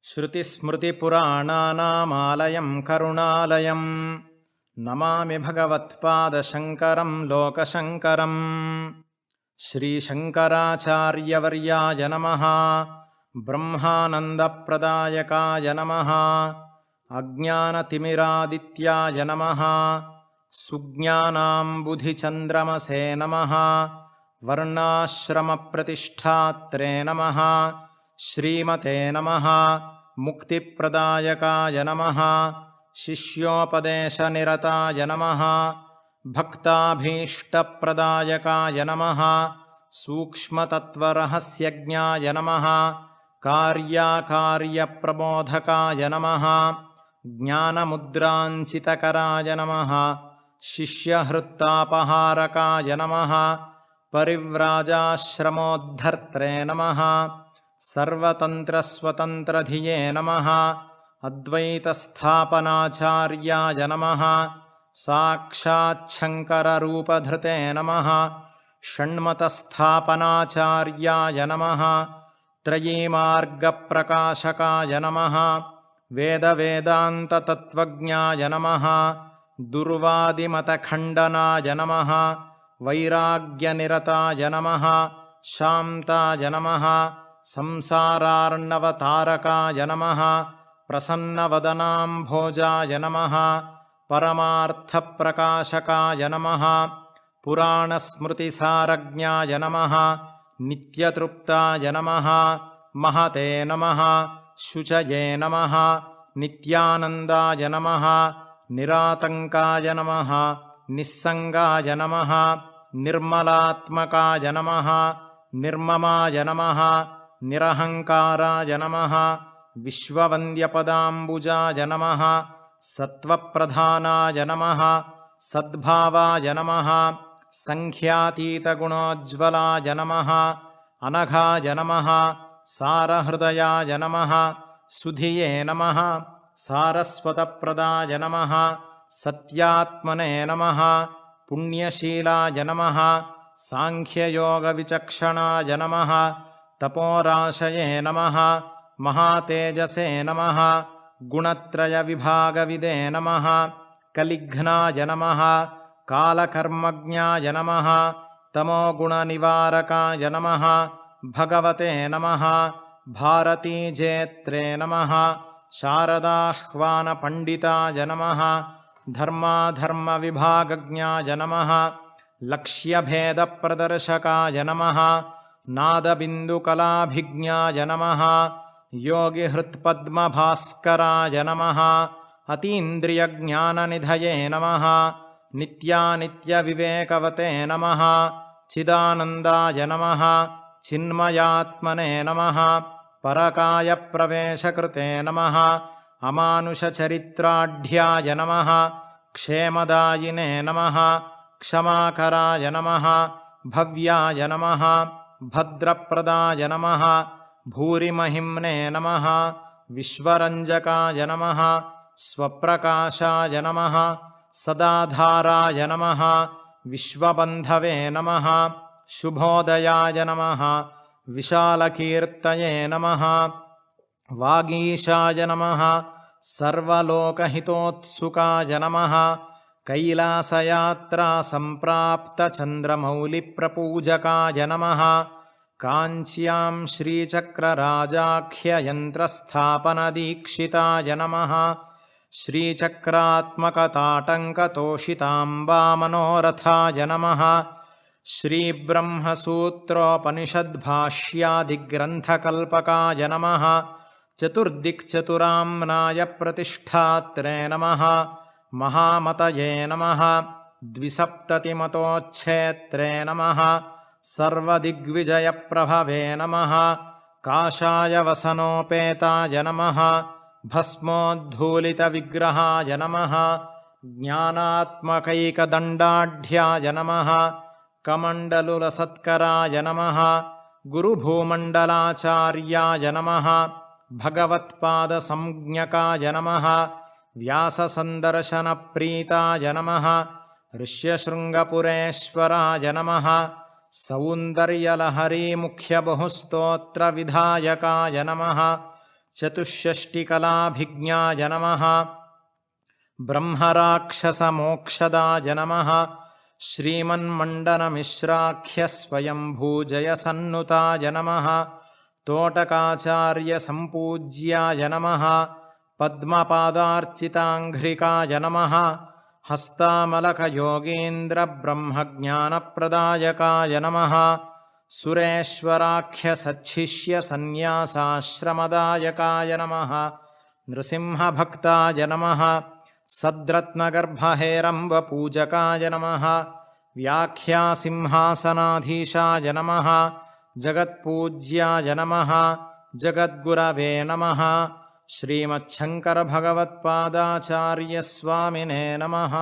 श्रुतिस्मृतिपुराणानामालयं करुणालयं नमामि भगवत्पादशङ्करं लोकशङ्करं। श्रीशङ्कराचार्यवर्याय नमः। ब्रह्मानन्दप्रदायकाय नमः। अज्ञानतिमिरादित्याय नमः। सुज्ञानाम्बुधिचन्द्रमसे नमः। वर्णाश्रमप्रतिष्ठात्रे नमः। श्रीमते नमः। मुक्तिप्रदायकाय नमः। शिष्योपदेशनिरताय नमः। भक्ताभीष्टप्रदायकाय नमः। सूक्ष्मतत्त्वरहस्यज्ञाय नमः। कार्याकार्यप्रबोधकाय नमः। ज्ञानमुद्राञ्चितकराय नमः। शिष्यहृत्तापहारकाय नमः। परिव्राजाश्रमोद्धर्त्रे नमः। सर्वतन्त्रस्वतन्त्रधिये नमः। अद्वैतस्थापनाचार्याय नमः। साक्षाच्छङ्कररूपधृते नमः। षण्मतस्थापनाचार्याय नमः। त्रयीमार्गप्रकाशकाय नमः। वेदवेदान्ततत्त्वज्ञाय नमः। दुर्वादिमतखण्डनाय नमः। वैराग्यनिरताय नमः। शान्ताय नमः। संसारार्णवतारकाय नमः। प्रसन्नवदनाम्भोजाय नमः। परमार्थप्रकाशकाय नमः। पुराणस्मृतिसारज्ञाय नमः। नित्यतृप्ताय नमः। महते नमः। शुचये नमः। नित्यानन्दाय नमः। निरातङ्काय नमः। निस्सङ्गाय नमः। निर्मलात्मकाय नमः। निर्ममाय नमः। निरहङ्काराय नमः। विश्ववन्द्यपदाम्बुजाय नमः। सत्त्वप्रधानाय नमः। सद्भावाय नमः। सङ्ख्यातीतगुणोज्ज्वलाय नमः। अनघाय नमः। सारहृदयाय नमः। सुधिये नमः। सारस्वतप्रदाय नमः। सत्यात्मने नमः। पुण्यशीलाय नमः। साङ्ख्ययोगविचक्षणाय नमः। तपोराशये नमः। महातेजसे नमः। गुणत्रयविभागविदे नमः। कलिघ्नाय नमः। कालकर्मज्ञाय नमः। तमोगुणनिवारकाय नमः। भगवते नमः। भारतीजेत्रे नमः। शारदाह्वानपण्डिताय नमः। धर्माधर्मविभागज्ञाय नमः। लक्ष्यभेदप्रदर्शकाय नमः। नादबिन्दुकलाभिज्ञाय नमः। योगिहृत्पद्मभास्कराय नमः। अतीन्द्रियज्ञाननिधये नमः। नित्यानित्यविवेकवते नमः। चिदानन्दाय नमः। चिन्मयात्मने नमः। परकायप्रवेशकृते नमः। अमानुषचरित्राढ्याय नमः। क्षेमदायिने नमः। क्षमाकराय नमः। भव्याय नमः। भद्रप्रदाय नमः। भूरिमहिम्ने नमः। विश्वरञ्जकाय नमः। स्वप्रकाशाय नमः। सदाधाराय नमः। विश्वबन्धवे नमः। शुभोदयाय नमः। विशालकीर्तये नमः। वागीशाय नमः। सर्वलोकहितोत्सुकाय नमः। कैलासयात्रासम्प्राप्तचन्द्रमौलिप्रपूजकाय नमः। काञ्च्यां श्रीचक्रराजाख्ययन्त्रस्थापनदीक्षिताय नमः। श्रीचक्रात्मकताटङ्कतोषिताम्बामनोरथाय नमः। श्रीब्रह्मसूत्रोपनिषद्भाष्यादिग्रन्थकल्पकाय नमः। चतुर्दिक्चतुराम्नाय प्रतिष्ठात्रे नमः। महामतये नमः। द्विसप्ततिमतोच्छेत्रे नमः। सर्वदिग्विजयप्रभवे नमः। काषाय वसनोपेताय नमः। भस्मोद्धूलितविग्रहाय नमः। ज्ञानात्मकैकदण्डाढ्याय नमः। कमण्डलुलसत्कराय नमः। गुरुभूमण्डलाचार्याय नमः। भगवत्पादसंज्ञकाय नमः। व्याससन्दर्शनप्रीताय नमः। ऋष्यशृङ्गपुरेश्वराय नमः। सौन्दर्यलहरीमुख्यबहुस्तोत्रविधायकाय नमः। चतुष्षष्टिकलाभिज्ञाय नमः ब्रह्मराक्षसमोक्षदाय नमः श्रीमन्मण्डनमिश्राख्यस्वयम्भूजयसन्नुताय नमः तोटकाचार्यसम्पूज्याय नमः पद्मपादार्चिताङ्घ्रिकाय नमः हस्तामलकयोगीन्द्रब्रह्मज्ञानप्रदायकाय नमः सुरेश्वराख्यसच्छिष्यसन्न्यासाश्रमदायकाय नमः नृसिंहभक्ताय नमः सद्रत्नगर्भहेरम्बपूजकाय नमः व्याख्यासिंहासनाधीशाय नमः जगत्पूज्याय नमः जगद्गुरवे नमः श्रीमच्छङ्करभगवत्पादाचार्यस्वामिने नमः।